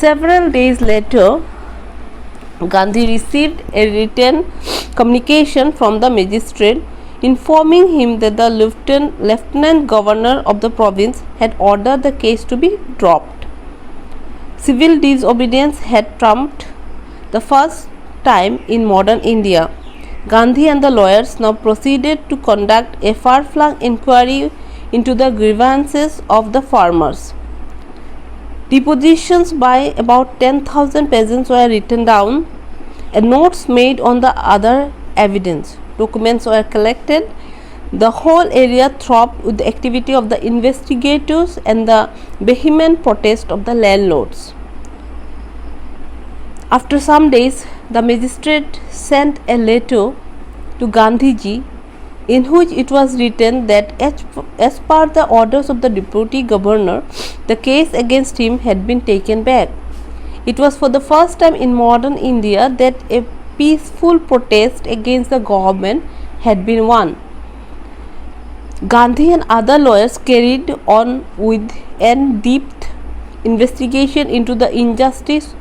Several days later, Gandhi received a written communication from the magistrate informing him that the lieutenant governor of the province had ordered the case to be dropped. Civil disobedience had trumped the first time in modern India. Gandhi and the lawyers now proceeded to conduct a far-flung inquiry into the grievances of the farmers. Depositions by about 10,000 peasants were written down and notes made on the other evidence. Documents were collected. The whole area throbbed with the activity of the investigators and the vehement protest of the landlords. After some days, the magistrate sent a letter to Gandhiji in which it was written that as per the orders of the deputy governor, the case against him had been taken back. It was for the first time in modern India that a peaceful protest against the government had been won. Gandhi and other lawyers carried on with in-depth investigation into the injustice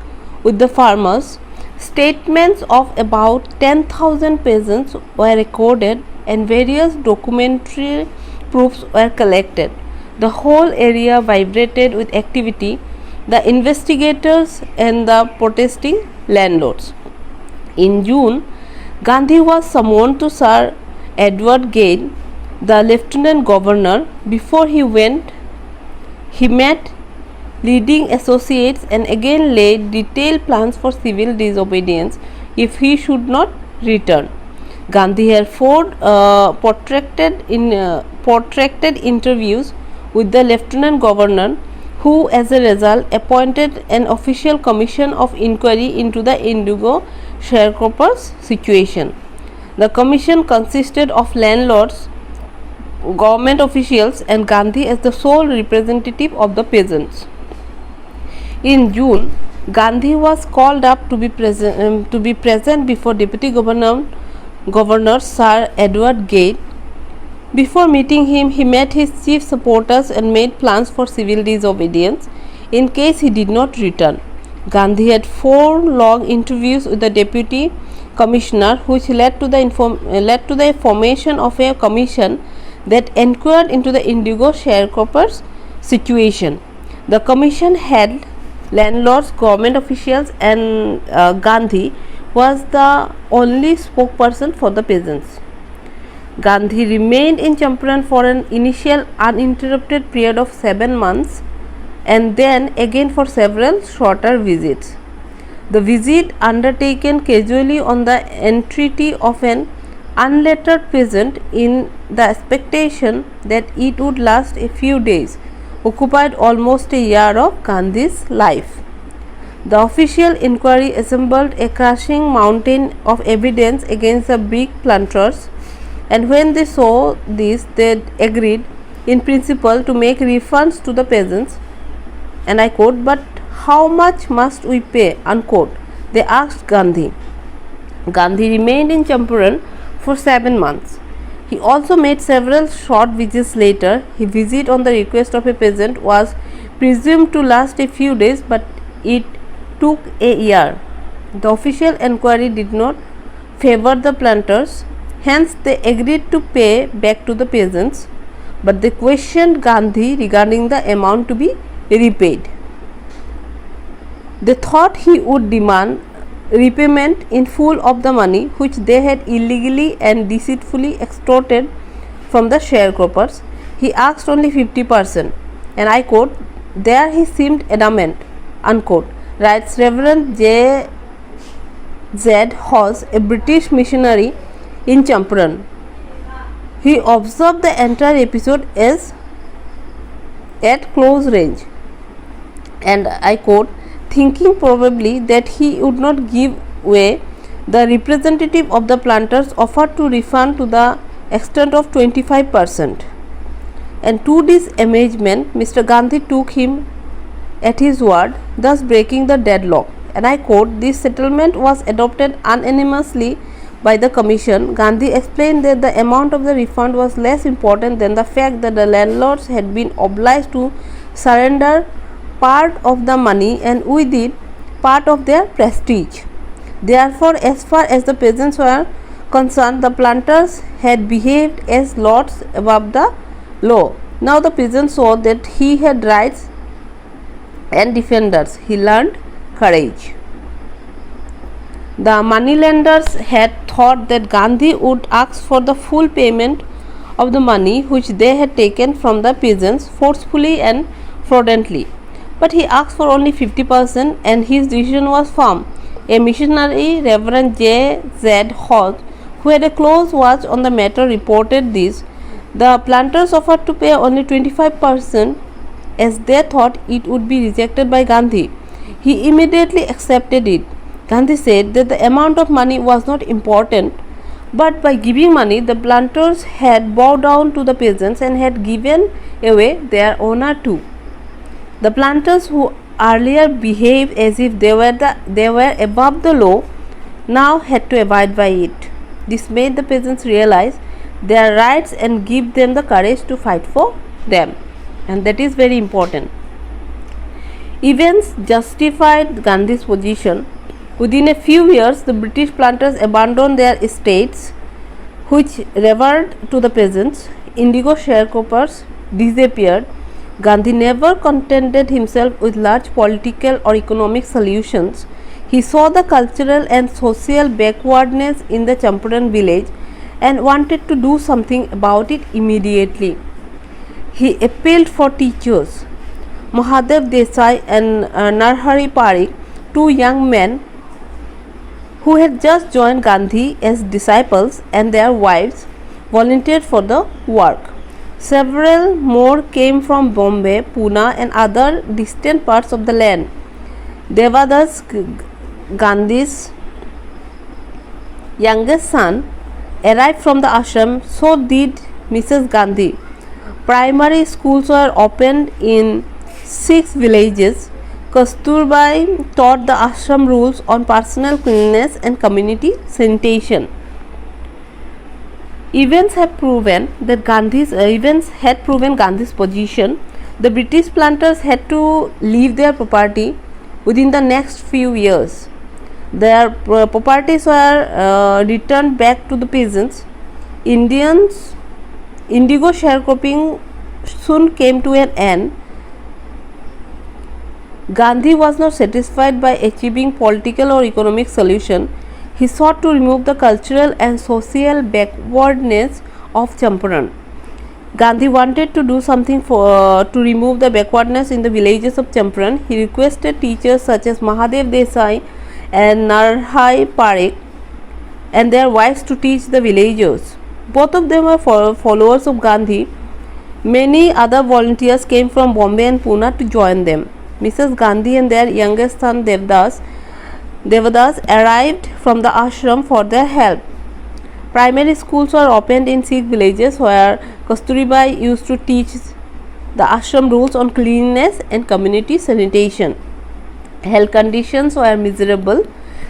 with the farmers. Statements of about 10,000 peasants were recorded and various documentary proofs were collected. The whole area vibrated with activity, the investigators and the protesting landlords. In June, Gandhi was summoned to Sir Edward Gale, the lieutenant governor. Before he went, he met leading associates and again laid detailed plans for civil disobedience if he should not return. Gandhi had protracted interviews with the lieutenant governor, who as a result appointed an official commission of inquiry into the indigo sharecroppers' situation. The commission consisted of landlords, government officials and Gandhi as the sole representative of the peasants. In June, Gandhi was called up to be present before Deputy Governor Sir Edward Gale. Before meeting him, he met his chief supporters and made plans for civil disobedience in case he did not return. Gandhi had 4 long interviews with the deputy commissioner, which led to the formation of a commission that inquired into the indigo sharecroppers' situation. The commission had landlords, government officials and Gandhi was the only spokesperson for the peasants. Gandhi remained in Champaran for an initial uninterrupted period of 7 months and then again for several shorter visits. The visit, undertaken casually on the entreaty of an unlettered peasant in the expectation that it would last a few days, occupied almost a year of Gandhi's life. The official inquiry assembled a crushing mountain of evidence against the big planters, and when they saw this, they agreed in principle to make refunds to the peasants, and I quote, "But how much must we pay?" unquote, they asked Gandhi. Gandhi remained in Champaran for 7 months. He also made several short visits later. His visit on the request of a peasant was presumed to last a few days, but it took a year. The official inquiry did not favor the planters, hence they agreed to pay back to the peasants, but they questioned Gandhi regarding the amount to be repaid. They thought he would demand repayment in full of the money which they had illegally and deceitfully extorted from the sharecroppers. He asked only 50%, and I quote, "There he seemed adamant," unquote, writes Reverend J. Z. Hawes, a British missionary in Champaran. He observed the entire episode as at close range, and I quote, "Thinking probably that he would not give way, the representative of the planters offered to refund to the extent of 25%, and to this amazement Mr. Gandhi took him at his word, thus breaking the deadlock." And I quote, "This settlement was adopted unanimously by the commission." Gandhi explained that the amount of the refund was less important than the fact that the landlords had been obliged to surrender part of the money and with it part of their prestige. Therefore, as far as the peasants were concerned, the planters had behaved as lords above the law. Now the peasant saw that he had rights and defenders. He learned courage. The moneylenders had thought that Gandhi would ask for the full payment of the money which they had taken from the peasants forcefully and fraudulently. But he asked for only 50% and his decision was firm. A missionary, Reverend J. Z. Hodge, who had a close watch on the matter, reported this. The planters offered to pay only 25% as they thought it would be rejected by Gandhi. He immediately accepted it. Gandhi said that the amount of money was not important, but by giving money, the planters had bowed down to the peasants and had given away their honor too. The planters, who earlier behaved as if they were above the law, now had to abide by it. This made the peasants realize their rights and give them the courage to fight for them, and that is very important. Events justified Gandhi's position. Within a few years, the British planters abandoned their estates, which revered to the peasants. Indigo sharecroppers disappeared. Gandhi never contented himself with large political or economic solutions. He saw the cultural and social backwardness in the Champaran village and wanted to do something about it immediately. He appealed for teachers. Mahadev Desai and Narhari Parikh, two young men who had just joined Gandhi as disciples, and their wives, volunteered for the work. Several more came from Bombay, Pune and other distant parts of the land. Devadas, Gandhi's youngest son, arrived from the ashram, so did Mrs. Gandhi. Primary schools were opened in 6 villages. Kasturbai taught the ashram rules on personal cleanliness and community sanitation. Events had proven Gandhi's position. The British planters had to leave their property within the next few years. Their properties were returned back to the peasants. Indigo sharecropping soon came to an end. Gandhi was not satisfied by achieving political or economic solution. He sought to remove the cultural and social backwardness of Champaran. Gandhi wanted to do something to remove the backwardness in the villages of Champaran. He requested teachers such as Mahadev Desai and Narhari Parikh and their wives to teach the villagers. Both of them were followers of Gandhi. Many other volunteers came from Bombay and Pune to join them. Mrs. Gandhi and their youngest son Devadas arrived from the ashram for their help. Primary schools were opened in 6 villages where Kasturibai used to teach the ashram rules on cleanliness and community sanitation. Health conditions were miserable.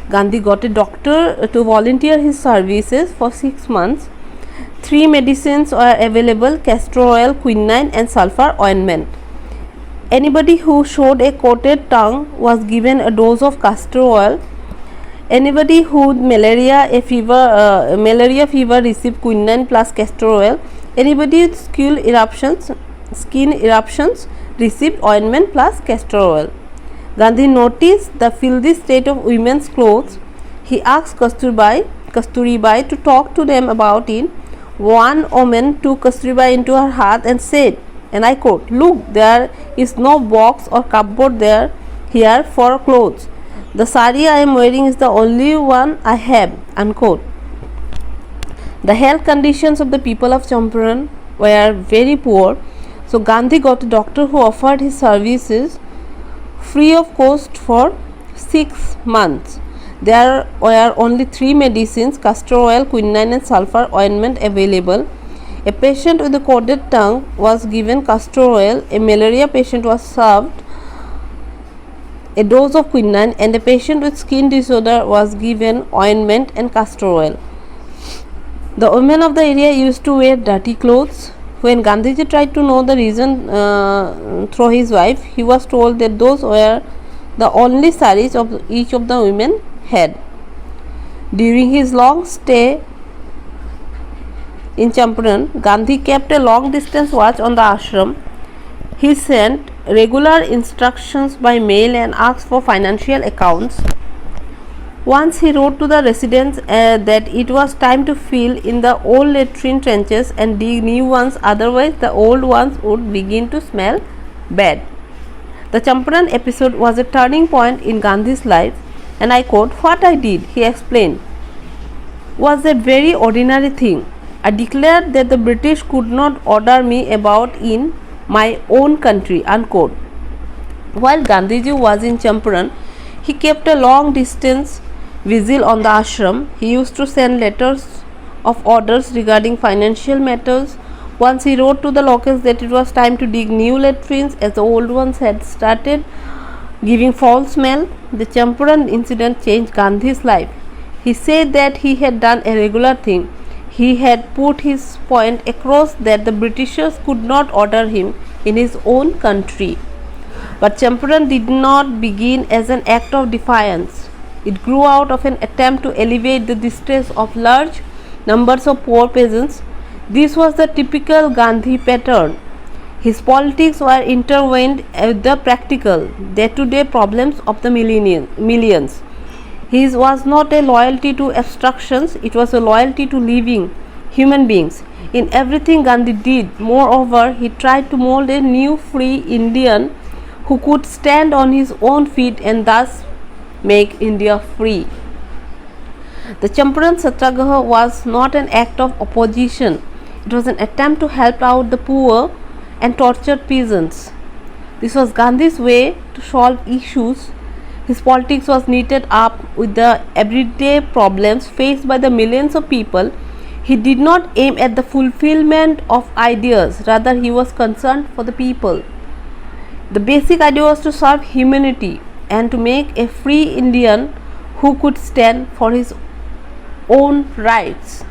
Gandhi got a doctor to volunteer his services for 6 months. 3 medicines were available: castor oil, quinine and sulfur ointment. Anybody who showed a coated tongue was given a dose of castor oil. Anybody who had malaria fever received quinine plus castor oil. Anybody with skin eruptions received ointment plus castor oil. Gandhi noticed the filthy state of women's clothes. He asked Kasturibai to talk to them about it. One woman took Kasturibai into her heart and said, and I quote, "Look, there is no box or cupboard here for clothes. The sari I am wearing is the only one I have," unquote. The health conditions of the people of Champaran were very poor, so Gandhi got a doctor who offered his services free of cost for 6 months. There were only 3 medicines: castor oil, quinine and sulfur ointment available. A patient with a coated tongue was given castor oil, a malaria patient was served a dose of quinine, and a patient with skin disorder was given ointment and castor oil. The women of the area used to wear dirty clothes. When Gandhiji tried to know the reason through his wife, he was told that those were the only saris of each of the women had. During his long stay in Champaran, Gandhi kept a long distance watch on the ashram. He sent regular instructions by mail and asked for financial accounts. Once he wrote to the residents that it was time to fill in the old latrine trenches and dig new ones, otherwise the old ones would begin to smell bad. The Champaran episode was a turning point in Gandhi's life, and I quote, "What I did," he explained, "was a very ordinary thing. I declared that the British could not order me about in my own country," unquote. While Gandhiji was in Champaran, he kept a long distance vigil on the ashram. He used to send letters of orders regarding financial matters. Once he wrote to the locals that it was time to dig new latrines as the old ones had started giving foul smell. The Champaran incident changed Gandhi's life. He said that he had done a regular thing. He had put his point across that the Britishers could not order him in his own country. But Champaran did not begin as an act of defiance. It grew out of an attempt to alleviate the distress of large numbers of poor peasants. This was the typical Gandhi pattern. His politics were intertwined with the practical, day-to-day problems of the millions. His was not a loyalty to abstractions, it was a loyalty to living human beings. In everything Gandhi did, moreover, he tried to mold a new free Indian who could stand on his own feet and thus make India free. The Champaran Satyagraha was not an act of opposition. It was an attempt to help out the poor and tortured peasants. This was Gandhi's way to solve issues. His politics was knitted up with the everyday problems faced by the millions of people. He did not aim at the fulfillment of ideas, rather he was concerned for the people. The basic idea was to serve humanity and to make a free Indian who could stand for his own rights.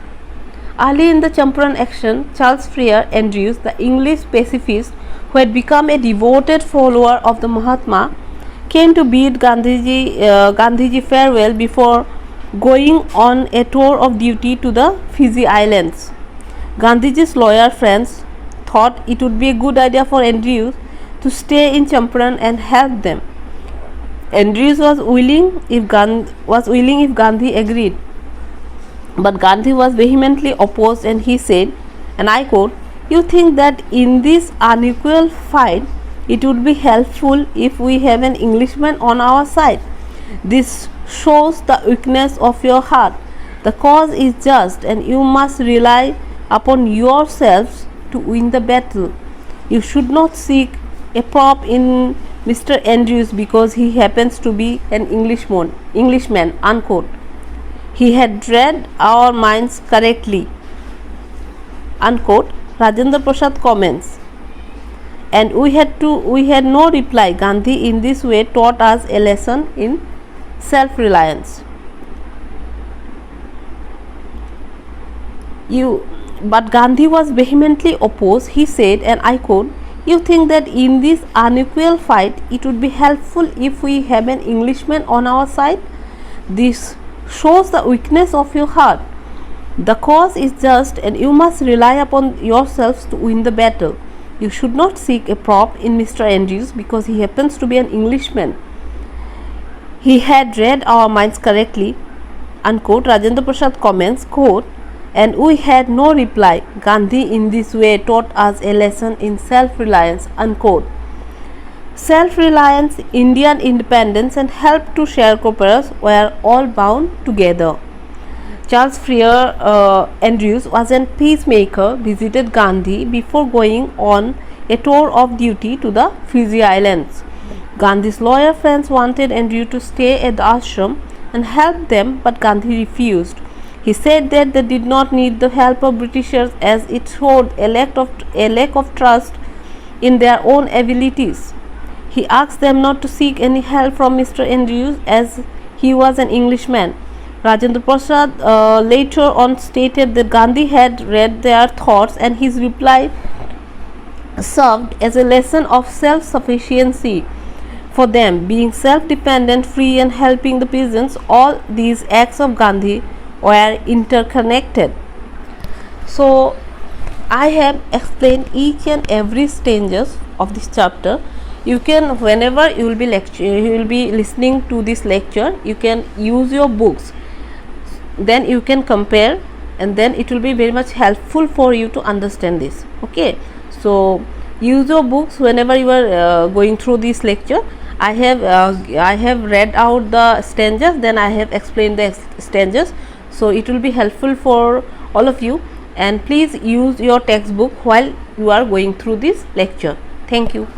Early in the Champaran action, Charles Freer Andrews, the English pacifist who had become a devoted follower of the Mahatma, came to bid Gandhiji farewell before going on a tour of duty to the Fiji Islands. Gandhiji's lawyer friends thought it would be a good idea for Andrews to stay in Champaran and help them. Andrews was willing if Gandhi agreed, but Gandhi was vehemently opposed, and he said, and I quote, "You think that in this unequal fight it would be helpful if we have an Englishman on our side. This shows the weakness of your heart. The cause is just and you must rely upon yourselves to win the battle. You should not seek a prop in Mr. Andrews because he happens to be an Englishman, unquote. He had read our minds correctly," unquote. Rajendra Prasad comments, "And we had no reply. Gandhi in this way taught us a lesson in self-reliance. But Gandhi was vehemently opposed. He said, and I quote, "You think that in this unequal fight it would be helpful if we have an Englishman on our side? This shows the weakness of your heart. The cause is just and you must rely upon yourselves to win the battle. You should not seek a prop in Mr. Andrews because he happens to be an Englishman. He had read our minds correctly," unquote. Rajendra Prasad comments, quote, "And we had no reply. Gandhi in this way taught us a lesson in self-reliance," unquote. Self-reliance, Indian independence and help to sharecroppers were all bound together. Charles Freer Andrews was a peacemaker, visited Gandhi before going on a tour of duty to the Fiji Islands. Gandhi's lawyer friends wanted Andrews to stay at the ashram and help them, but Gandhi refused. He said that they did not need the help of Britishers as it showed a lack of trust in their own abilities. He asked them not to seek any help from Mr. Andrews as he was an Englishman. Rajendra Prasad later on stated that Gandhi had read their thoughts and his reply served as a lesson of self-sufficiency for them, being self-dependent, free, and helping the peasants. All these acts of Gandhi were interconnected. So I have explained each and every stages of this chapter. You can, whenever you will be listening to this lecture, you can use your books, then you can compare, and then it will be very much helpful for you to understand this. Okay, so use your books whenever you are going through this lecture. I have read out the stanzas, then I have explained the stanzas, so it will be helpful for all of you. And please use your textbook while you are going through this lecture. Thank you.